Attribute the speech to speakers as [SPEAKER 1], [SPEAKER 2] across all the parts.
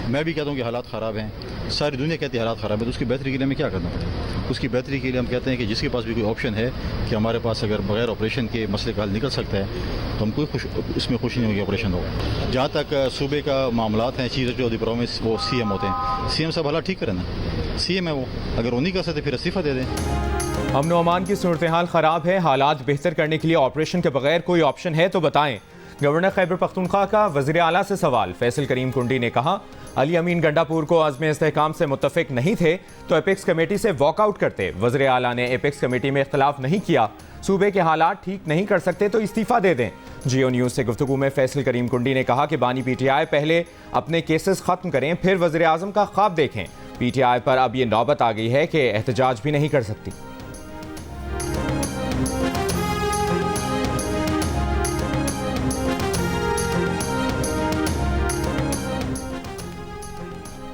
[SPEAKER 1] मैं भी कहता हूँ कि हालात ख़राब हैं, सारी दुनिया कहती है हालात ख़राब है, तो उसकी बेहतरी के लिए हमें क्या करना पड़ेगा? उसकी बेहतरी के लिए हम कहते हैं कि जिसके पास भी कोई ऑप्शन है कि हमारे पास अगर बगैर ऑपरेशन के मसले का हल निकल सकता है तो हम कोई इसमें खुशी नहीं होगी ऑपरेशन हो। जहाँ तक सूबे का मामलात हैं, चीज़ जो प्रॉमिस वो CM होते हैं, CM साहब हालात ठीक करें ना, CM है वो, अगर वो नहीं कर सकते फिर इस्तीफ़ा दे दें।
[SPEAKER 2] अमन व अमान की सूरत हाल ख़राब है, हालात बेहतर करने के लिए ऑपरेशन के बगैर कोई ऑप्शन है तो बताएं। गवर्नर खैबर पख्तूनख्वा का वज़ीर आला से सवाल। फैसल करीम कुंडी ने कहा, अली अमीन गंडापुर को अज़्म इस्तेहकाम से मुत्तफ़िक नहीं थे तो एपेक्स कमेटी से वॉकआउट करते। वज़ीर आला ने एपेक्स कमेटी में इख्तलाफ नहीं किया, सूबे के हालात ठीक नहीं कर सकते तो इस्तीफ़ा दे दें। जियो न्यूज़ से गुफ्तगू में फैसल करीम कुंडी ने कहा कि बानी PTI पहले अपने केसेस ख़त्म करें फिर वज़ीर आज़म का ख्वाब देखें। PTI पर अब ये नौबत आ गई है कि एहतजाज भी नहीं कर सकती।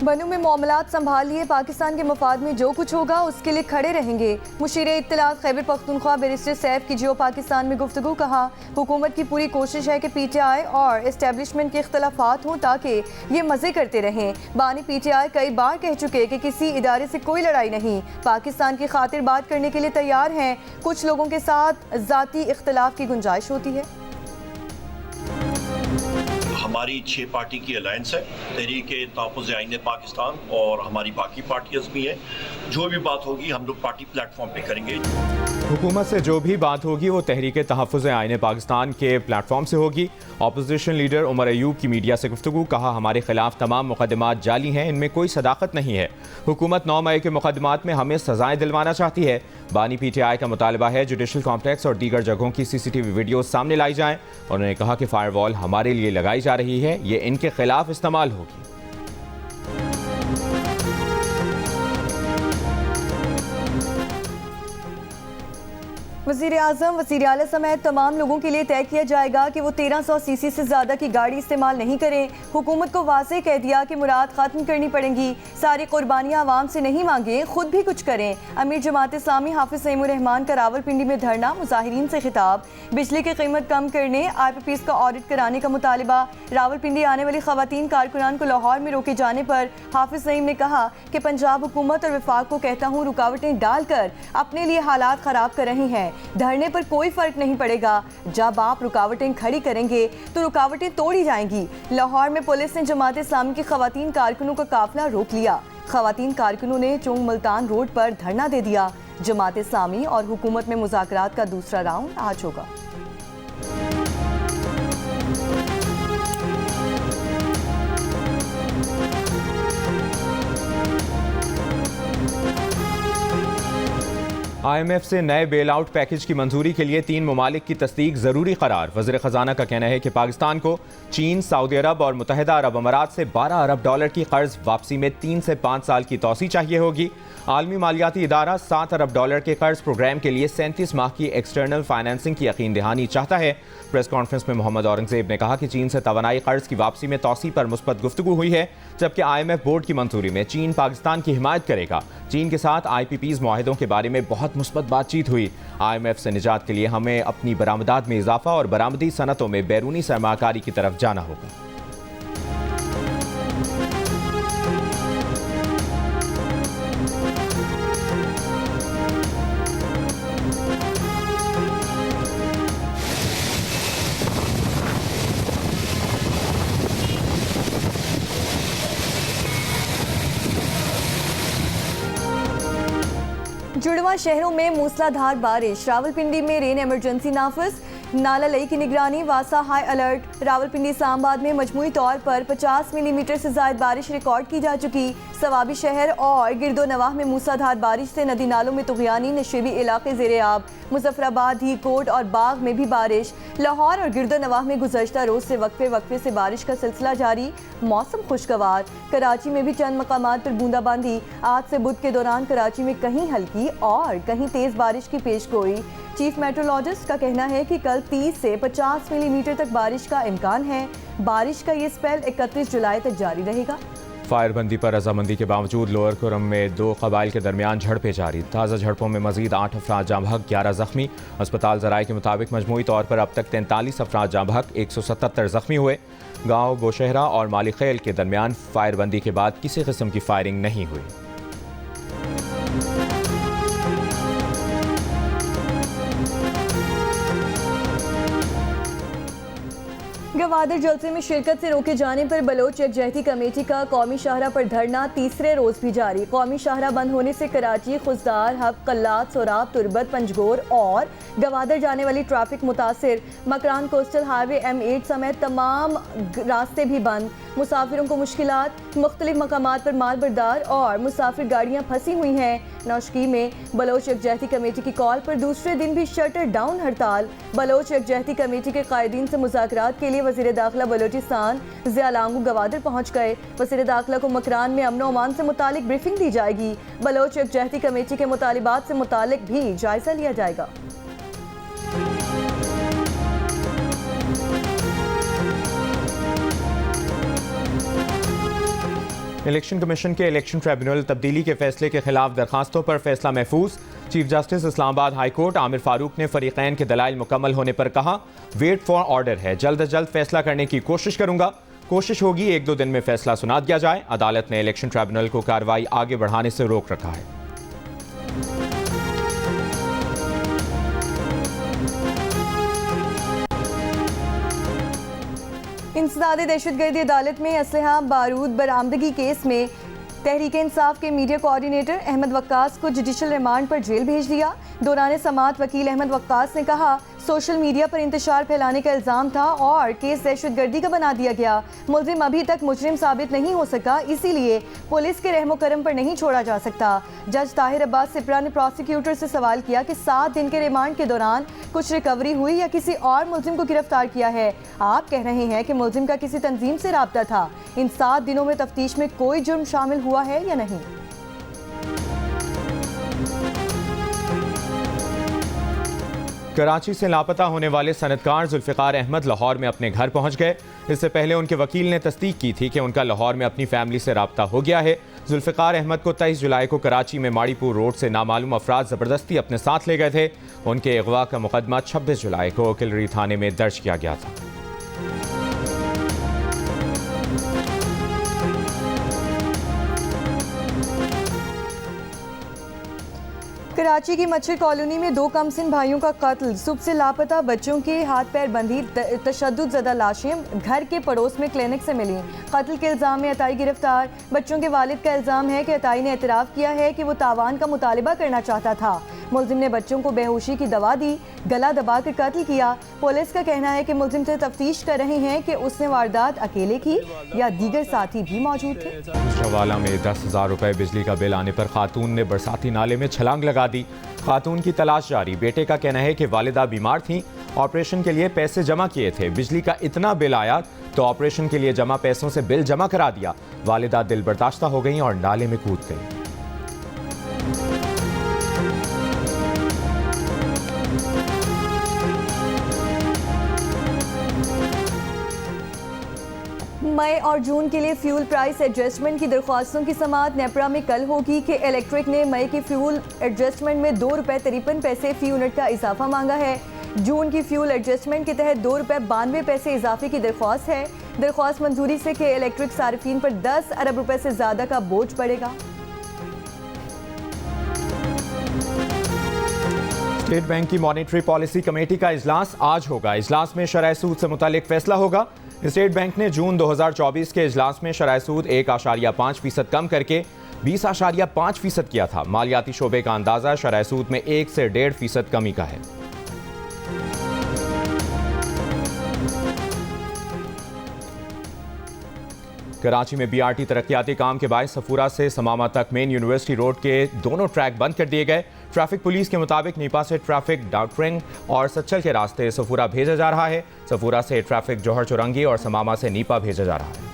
[SPEAKER 3] बनू में मामलात संभालिए, पाकिस्तान के मफाद में जो कुछ होगा उसके लिए खड़े रहेंगे। मुशीर इत्तलात खैबर पख्तूनख्वा बैरिस्टर सैफ की जियो पाकिस्तान में गुफ्तगू। कहा, हुकूमत की पूरी कोशिश है कि PTI और इस्टेब्लिशमेंट के इख्तलाफात हों ताकि ये मज़े करते रहें। बानी PTI कई बार कह चुके कि किसी इदारे से कोई लड़ाई नहीं, पाकिस्तान की खातिर बात करने के लिए तैयार हैं। कुछ लोगों के साथ ज़ाती इख्तलाफ की गुंजाइश होती है।
[SPEAKER 4] हमारी 6 पार्टी की अलायंस है, तहरीक तहफ़्फ़ुज़ आईन पाकिस्तान और हमारी बाकी पार्टियाँ भी हैं। जो भी बात होगी हम लोग पार्टी प्लेटफॉर्म पे करेंगे।
[SPEAKER 2] हुकूमत से जो भी बात होगी वो तहरीक तहफ़्फ़ुज़ आईन पाकिस्तान के प्लेटफॉर्म से होगी। अपोजिशन लीडर उमर अयूब की मीडिया से गुफ्तगू। कहा, हमारे खिलाफ तमाम मुकदमात जाली हैं, इनमें कोई सदाकत नहीं है। हुकूमत 9 मई के मुकदमात में हमें सजाएं दिलवाना चाहती है। बानी PTI का मुतालबा है जुडिशल कॉम्प्लेक्स और दीगर जगहों की CCTV वीडियो सामने लाई जाएं। उन्होंने कहा कि फायरवॉल हमारे लिए लगाई जा रही है, ये इनके खिलाफ इस्तेमाल होगी।
[SPEAKER 3] वज़ीर आज़म वज़ीर आला समेत तमाम लोगों के लिए तय किया जाएगा कि वो 1300 CC से ज़्यादा की गाड़ी इस्तेमाल नहीं करें। हुकूमत को वाज़ेह कह दिया कि मुराद ख़त्म करनी पड़ेंगी। सारी कुर्बानियाँ आवाम से नहीं मांगें, खुद भी कुछ करें। अमीर जमात इस्लामी हाफिज़ सईमुर रहमान का रावलपिंडी में धरना, मुज़ाहिरीन से खिताब। बिजली की कीमत कम करने, IPPs का ऑडिट कराने का मुतालबा। रावलपिंडी आने वाली ख़वातीन कारकुनान को लाहौर में रोके जाने पर हाफिज़ सईम ने कहा कि पंजाब हुकूमत और वफाक को कहता हूँ, रुकावटें डालकर अपने लिए हालात ख़राब कर रही हैं। धरने पर कोई फर्क नहीं पड़ेगा, जब आप रुकावटें खड़ी करेंगे तो रुकावटें तोड़ी जाएंगी। लाहौर में पुलिस ने जमात इस्लामी की खवातीन कारकुनों का काफिला रोक लिया। खवातीन कारकुनों ने चोंग मुल्तान रोड पर धरना दे दिया। जमात इस्लामी और हुकूमत में मुज़ाकरात का दूसरा राउंड आज होगा।
[SPEAKER 2] IMF से नए बेल आउट पैकेज की मंजूरी के लिए 3 ममालिक की तस्दीक ज़रूरी करार। वज़ीर ख़जाना का कहना है कि पाकिस्तान को चीन, सऊदी अरब और मुत्तहिदा अरब अमारात से $12 अरब की कर्ज वापसी में 3 से 5 साल की तौसी चाहिए होगी। आलमी मालियाती इदारा $7 अरब के कर्ज प्रोग्राम के लिए 37 माह की एक्सटर्नल फाइनेंसिंग की यकीन दहानी चाहता है। प्रेस कॉन्फ्रेंस में मोहम्मद औरंगजेब ने कहा कि चीन से तवानाई कर्ज की वापसी में तौसी पर मुस्बत गुफ्तगू हुई है, जबकि IMF बोर्ड की मंजूरी में चीन पाकिस्तान की हिमायत करेगा। चीन के साथ IPPs मुआहिदों के बारे में बहुत मुस्बत बातचीत हुई। IMF से निजात के लिए हमें अपनी बरामदात में इजाफा और बरामदी सनतों में बैरूनी सरमाकारी की तरफ जाना होगा।
[SPEAKER 3] जुड़वा शहरों में मूसलाधार बारिश। रावलपिंडी में रेन इमरजेंसी नाफिज, नाला लई की निगरानी, वासा हाई अलर्ट। रावलपिंडी इस्लामाबाद में मजमूई तौर पर 50 मिलीमीटर से ज़ायद बारिश रिकॉर्ड की जा चुकी। सवाबी शहर और गिरदो नवाह में मूसलाधार बारिश से नदी नालों में तुग़यानी, नशेबी इलाके ज़ेरे आब। मुजफ्फराबाद, हीकोट और बाग में भी बारिश। लाहौर और गिरदो नवाह में गुज़श्ता रोज़ से वक्फे से बारिश का सिलसिला जारी। मौसम खुशगवार। कराची में भी चंद मकामात पर बूंदाबांदी। आज से बुध के दौरान कराची में कहीं हल्की और कहीं तेज़ बारिश की पेशगोई। चीफ मेट्रोलॉजिस्ट का कहना है कि कल 30 से 50 मिलीमीटर तक बारिश का इम्कान है। बारिश का ये स्पेल 31 जुलाई तक जारी रहेगा।
[SPEAKER 2] फायरबंदी पर रजामंदी के बावजूद लोअर कुरम में 2 कबाइल के दरमियान झड़पें जारी। ताज़ा झड़पों में मजीद 8 अफराद जाँ बहक, 11 जख्मी। अस्पताल ज़राए के मुताबिक मजमूई तौर पर अब तक 43 अफराद जाँ बहक, 177 जख्मी हुए। गाँव गोशहरा और मालिखेल के दरमियान फायरबंदी के बाद किसी किस्म की फायरिंग नहीं हुई।
[SPEAKER 3] गवादर जलसे में शिरकत से रोके जाने पर बलोच यकजहती कमेटी का कौमी शाहरा पर धरना तीसरे रोज भी जारी। कौमी शाहरा बंद होने से कराची, खुजदार, हब, कल्लात, सोराब, तुरबत, पंजगोर और गवादर जाने वाली ट्रैफिक मुतासिर। मकरान कोस्टल हाईवे M8 समेत तमाम रास्ते भी बंद। मुसाफिरों को मुश्किलात। मुख्तलिफ मकामात पर माल बरदार और मुसाफिर गाड़ियाँ फंसी हुई हैं। नौशकी में बलोच यकजहती कमेटी की कॉल पर दूसरे दिन भी शटर डाउन हड़ताल। बलोच यकजहती कमेटी के कायदीन से मुज़ाकरात के लिए वज़ीर दाखिला बलोचिस्तान ज़िया लांगू गवादर पहुँच गए। वज़ीर दाखिला को मकरान में अमन अमान से मुतालिक ब्रीफिंग दी जाएगी। बलोच यकजहती कमेटी के मुतालिबात से मुतालिक भी जायजा लिया जाएगा।
[SPEAKER 2] इलेक्शन कमीशन के इलेक्शन ट्रिब्यूनल तब्दीली के फैसले के खिलाफ दरखास्तों पर फैसला महफूज। Chief justice Islamabad high court Aamir Farooq ने फरीकैन के दलाइल मुकम्मल होने पर कहा, वेट फॉर ऑर्डर है, जल्द अज जल्द फैसला करने की कोशिश करूंगा। कोशिश होगी 1-2 दिन में फैसला सुना दिया जाए। अदालत ने इलेक्शन ट्रिब्यूनल को कार्रवाई आगे बढ़ाने से रोक रखा है।
[SPEAKER 3] इंसदादे दहशतगर्दी अदालत में असलहा बारूद बरामदगी केस में तहरीक इंसाफ के मीडिया कोऑर्डिनेटर अहमद वक्कास को जुडिशल रिमांड पर जेल भेज दिया। दौरान समाअत वकील अहमद वक्कास ने कहा, सोशल मीडिया पर इंतशार फैलाने का इल्ज़ाम था और केस दहशतगर्दी का बना दिया गया। मुलजिम अभी तक मुजरिम साबित नहीं हो सका, इसीलिए पुलिस के रहमो करम पर नहीं छोड़ा जा सकता। जज ताहिर अब्बास सिप्रा ने प्रोसिक्यूटर से सवाल किया कि 7 दिन के रिमांड के दौरान कुछ रिकवरी हुई या किसी और मुलजिम को गिरफ्तार किया है। आप कह रहे हैं कि मुलजिम का किसी तंजीम से राब्ता था। इन 7 दिनों में तफ्तीश में कोई जुर्म शामिल हुआ है या नहीं?
[SPEAKER 2] कराची से लापता होने वाले सनतकार जुल्फ़िकार अहमद लाहौर में अपने घर पहुंच गए। इससे पहले उनके वकील ने तस्दीक की थी कि उनका लाहौर में अपनी फैमिली से राब्ता हो गया है। जुल्फ़िकार अहमद को 23 जुलाई को कराची में माड़ीपुर रोड से नामालूम अफराद ज़बरदस्ती अपने साथ ले गए थे। उनके अगवा का मुकदमा 26 जुलाई को किलरी थाने में दर्ज किया गया था।
[SPEAKER 3] कराची की मच्छर कॉलोनी में 2 कमसिन भाइयों का कत्ल, सुबह से लापता बच्चों के हाथ पैर बंधी, तशद्दुद ज़दा लाशें घर के पड़ोस में क्लिनिक से मिली। कत्ल के इल्ज़ाम में अताई गिरफ्तार। बच्चों के वालिद का इल्ज़ाम है कि अताई ने एतराफ़ किया है कि वो तावान का मुतालिबा करना चाहता था। मुलजिम ने बच्चों को बेहोशी की दवा दी, गला दबाकर कत्ल किया। पुलिस का कहना है कि मुलजिम से तफ्तीश कर रहे हैं कि उसने वारदात अकेले की या दीगर साथी भी मौजूद थे।
[SPEAKER 2] शवाला में 10,000 रुपए बिजली का बिल आने पर खातून ने बरसाती नाले में छलांग लगा दी। खातून की तलाश जारी। बेटे का कहना है कि वालिदा बीमार थीं, ऑपरेशन के लिए पैसे जमा किए थे। बिजली का इतना बिल आया तो ऑपरेशन के लिए जमा पैसों से बिल जमा करा दिया। वालिदा दिल बर्दाश्ता हो गई और नाले में कूद गई।
[SPEAKER 3] मई और जून के लिए फ्यूल प्राइस एडजस्टमेंट की दरख्वास्तों की समाअत नेपरा में कल होगी कि इलेक्ट्रिक ने मई के फ्यूल एडजस्टमेंट में ₹2.53 फी यूनिट का इजाफा मांगा है। जून की फ्यूल एडजस्टमेंट के तहत ₹2.92 इजाफे की दरख्वास्त है। दरख्वास्त मंजूरी से कि इलेक्ट्रिक सार्फिन पर 10 अरब रुपए से ज़्यादा का बोझ पड़ेगा।
[SPEAKER 2] स्टेट बैंक की मॉनेटरी पॉलिसी कमेटी का इजलास आज होगा। इजलास में शरह सूद से मुतालिक फैसला होगा। स्टेट बैंक ने जून 2024 के इजलास में शरह सूद 1.5% कम करके 20.5% किया था। मालियाती शोबे का अंदाजा शरह सूद में 1 से 1.5% कमी का है। कराची में BRT तरक्याती काम के बायस सफूरा से समामा तक मेन यूनिवर्सिटी रोड के दोनों ट्रैक बंद कर दिए गए। ट्रैफिक पुलिस के मुताबिक नीपा से ट्रैफिक डाउटरिंग और सच्चल के रास्ते सफूरा भेजा जा रहा है। सफूरा से ट्रैफिक जौहर चौरंगी और समामा से नीपा भेजा जा रहा है।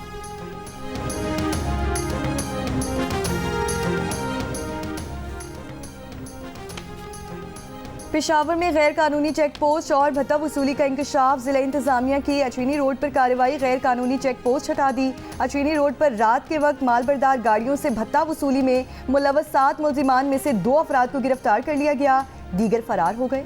[SPEAKER 3] पेशावर में गैर कानूनी चेक पोस्ट और भत्ता वसूली का इंकशाफ। जिला इंतजामिया की अचवीनी रोड पर कार्रवाई, गैर कानूनी चेक पोस्ट हटा दी। अचवीनी रोड पर रात के वक्त मालबरदार गाड़ियों से भत्ता वसूली में मुलव्वस 7 मुलजिमान में से 2 अफराद को गिरफ्तार कर लिया गया, दीगर फरार हो गए।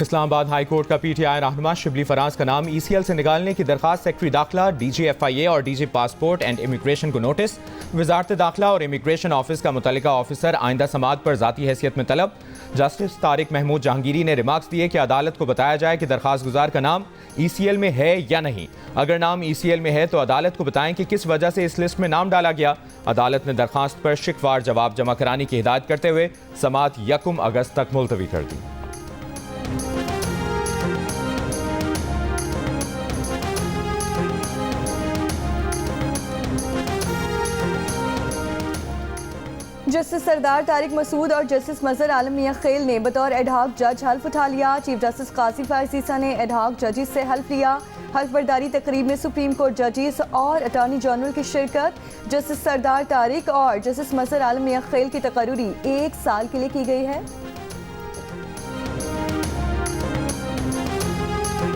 [SPEAKER 2] इस्लामाबाद हाई कोर्ट का पीटीआई रहनुमा शिबली फराज का नाम ईसीएल से निकालने की दरखास्त सेक्रेटरी दाखिला, डीजी FIA और डीजी पासपोर्ट एंड इमिग्रेशन को नोटिस। वजारत दाखिला और इमिग्रेशन ऑफिस का मुतल्लिका ऑफिसर आइंदा समाअत पर जाती हैसियत में तलब। जस्टिस तारिक महमूद जहांगीरी ने रिमार्क्स दिए कि अदालत को बताया जाए कि दरखास्त गुजार का नाम ECL में है या नहीं। अगर नाम ECL में है तो अदालत को बताएं कि किस वजह से इस लिस्ट में नाम डाला गया। अदालत ने दरखास्त पर शिकवार जवाब जमा कराने की हिदायत करते हुए समाअत 1 अगस्त तक मुलतवी कर दी।
[SPEAKER 3] जस्टिस सरदार तारिक मसूद और जस्टिस मजहर आलम मियां खेल ने बतौर एडहॉक जज हल्फ उठा लिया। चीफ जस्टिस कासिम फायसीसा ने एडहॉक जजेस से हल्फ लिया। हल्फ बर्दारी तकरीब में सुप्रीम कोर्ट जजेस और अटॉर्नी जनरल की शिरकत। जस्टिस सरदार तारिक और जस्टिस मजहर आलम मियां खेल की तकर्री 1 साल के लिए की गई है।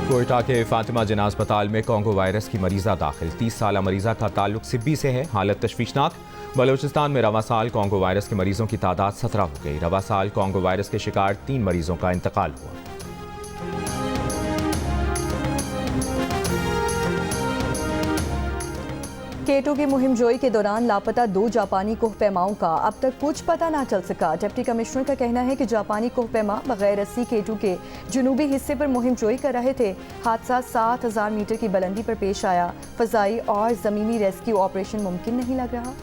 [SPEAKER 2] कोयटा के फातिमा जिन्ना अस्पताल में कोंगो वायरस की मरीजा दाखिल। 30 साला मरीजा का ताल्लुक सिब्बी से है, हालत तशवीशनाक। बलूचिस्तान में रवा साल कोंगो वायरस के मरीजों की तादाद 17 हो गई। रवा साल कोंगो वायरस के शिकार 3 मरीजों का इंतकाल हुआ।
[SPEAKER 3] केटो की मुहिम जोई के दौरान लापता 2 जापानी कोहपैमाओं का अब तक कुछ पता ना चल सका। डिप्टी कमिश्नर का कहना है कि जापानी कोहपैमा बगैर रस्सी केटो के जुनूबी हिस्से पर मुहिम जोई कर रहे थे। हादसा 7000 मीटर की बुलंदी पर पेश आया। फजाई और ज़मीनी रेस्क्यू ऑपरेशन मुमकिन नहीं लग रहा।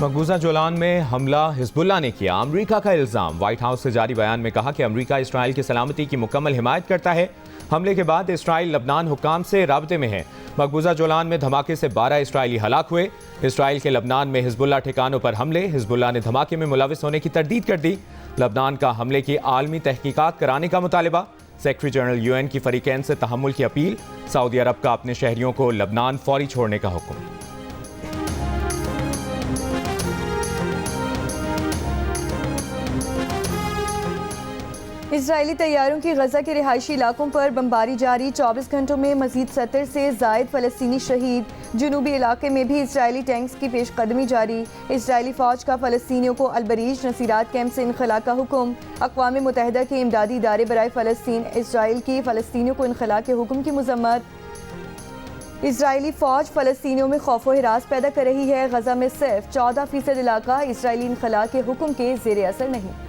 [SPEAKER 2] मकबूजा जोलान में हमला हिजबुल्लाह ने किया, अमरीका का इल्ज़ाम। व्हाइट हाउस से जारी बयान में कहा कि अमरीका इसराइल की सलामती की मुकम्मल हिमायत करता है। हमले के बाद इसराइल लबनान हुक्काम से राब्ते में है। मकबूजा जोलान में धमाके से 12 इसराइली हलाक हुए। इसराइल के लबनान में हिजबुल्लाह ठिकानों पर हमले। हिजबुल्लाह ने धमाके में मुलविस होने की तरदीद कर दी। लबनान का हमले की आलमी तहकीकात कराने का मुतालबा। सेक्रेटरी जनरल UN की फरीकैन से तहम्मुल की अपील। सऊदी अरब का अपने शहरियों को लबनान फौरी छोड़ने का हुक्म।
[SPEAKER 3] इजरायली तैयारों की गजा के रिहायशी इलाकों पर बमबारी जारी। 24 घंटों में मजीद 70 से जायद फलस्तीनी शहीद। जुनूबी इलाके में भी इजरायली टैंक्स की पेशकदमी जारी। इजरायली फौज का फलस्तीनियों को अलबरीज नसीरात कैंप से इनखला का हुक्म। अक़वाम मुत्तहिदा के इमदादी इदारे बराए फ़लस्तीन इजराइल की फ़लस्तीनियों को इनखला के हुक्म की मज़म्मत। इजरायली फ़ौज फ़लस्तीनियों में खौफ व हिरास पैदा कर रही है। गजा में सिर्फ 14% इलाका इजरायली इनखला के हुक्म के ज़ेर असर नहीं।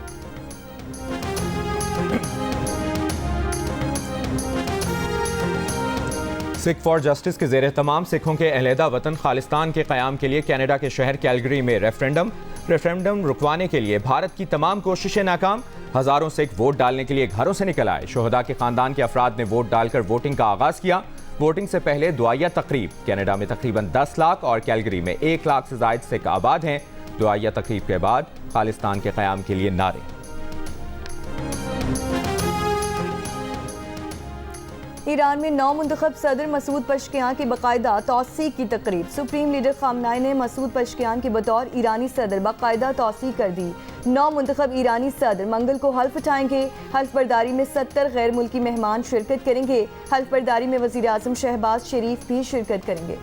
[SPEAKER 2] सिख फॉर जस्टिस के ज़ेर तमाम सिखों के अलहदा वतन खालिस्तान के क़याम के लिए कनाडा के शहर कैलगरी में रेफरेंडम रुकवाने के लिए भारत की तमाम कोशिशें नाकाम। हज़ारों सिख वोट डालने के लिए घरों से निकल आए। शोहदा के ख़ानदान के अफराद ने वोट डालकर वोटिंग का आगाज़ किया। वोटिंग से पहले दुआया तकरीब। कनाडा में तकरीबन 10 लाख और कैलगरी में 1 लाख से ज़ायद सिख आबाद हैं। दुआया तकरीब के बाद खालिस्तान के क़याम के लिए नारे।
[SPEAKER 3] ईरान में नौ मुंतखब सदर मसूद पशकियान की बाकायदा तौसीक की तकरीब। सुप्रीम लीडर खामनाई ने मसूद पशकियान के बतौर ईरानी सदर बाकायदा तौसीक कर दी। 9 मुंतखब ईरानी सदर मंगल को हल्फ उठाएंगे। हल्फ बर्दारी में 70 गैर मुल्की मेहमान शिरकत करेंगे। हल्फ बर्दारी में वज़ीर आज़म शहबाज शरीफ भी शिरकत करेंगे।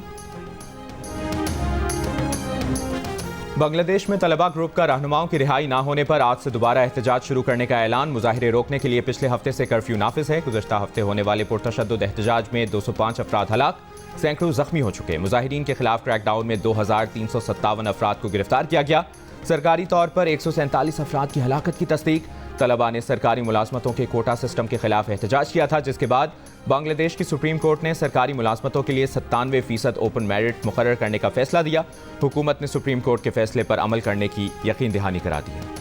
[SPEAKER 2] बांग्लादेश में तलबा ग्रुप का रहनुमाओं की रिहाई ना होने पर आज से दोबारा एहतजाज शुरू करने का ऐलान। मुजाहिरे रोकने के लिए पिछले हफ्ते से कर्फ्यू नाफिज है। गुज़श्ता हफ्ते होने वाले पुरतशद्दुद एहतजाज में 205 अफराद हलाक, सैकड़ों जख्मी हो चुके। मुजाहिरीन के खिलाफ क्रैकडाउन में 2357 अफराद को गिरफ्तार किया गया। सरकारी तौर पर 147 अफराद की हलाकत की तस्दीक। तलबा ने सरकारी मुलाजमतों के कोटा सिस्टम के खिलाफ एहतजाज किया था, जिसके बाद बांग्लादेश की सुप्रीम कोर्ट ने सरकारी मुलाजमतों के लिए 97% ओपन मेरिट मुकर्रर करने का फैसला दिया। हुकूमत ने सुप्रीम कोर्ट के फैसले पर अमल करने की यकीन दहानी करा दी है।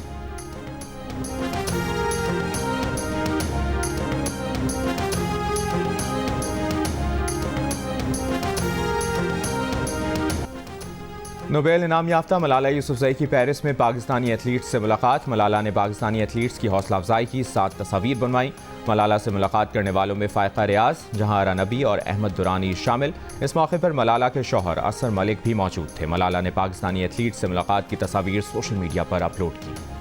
[SPEAKER 2] नोबेल इनाम याफ्ता मलाला यूसुफजई की पेरिस में पाकिस्तानी एथलीट्स से मुलाकात। मलाला ने पाकिस्तानी एथलीट्स की हौसला अफजाई की, 7 तस्वीर बनवाई। मलाला से मुलाकात करने वालों में फ़ायका रियाज, जहां नबी और अहमद दुरानी शामिल। इस मौके पर मलाला के शौहर असर मलिक भी मौजूद थे। मलाला ने पाकिस्तानी एथलीट्स से मुलाकात की तस्वीर सोशल मीडिया पर अपलोड की।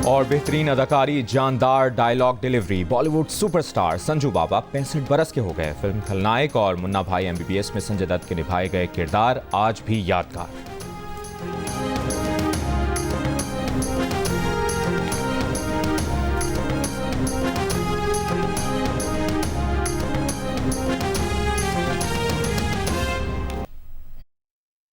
[SPEAKER 2] और बेहतरीन अदाकारी, जानदार dialogue delivery, Bollywood superstar Sanju Baba 65 बरस के हो गए। फिल्म खलनायक और मुन्ना भाई MBBS में संजय दत्त के निभाए गए किरदार आज भी यादगार।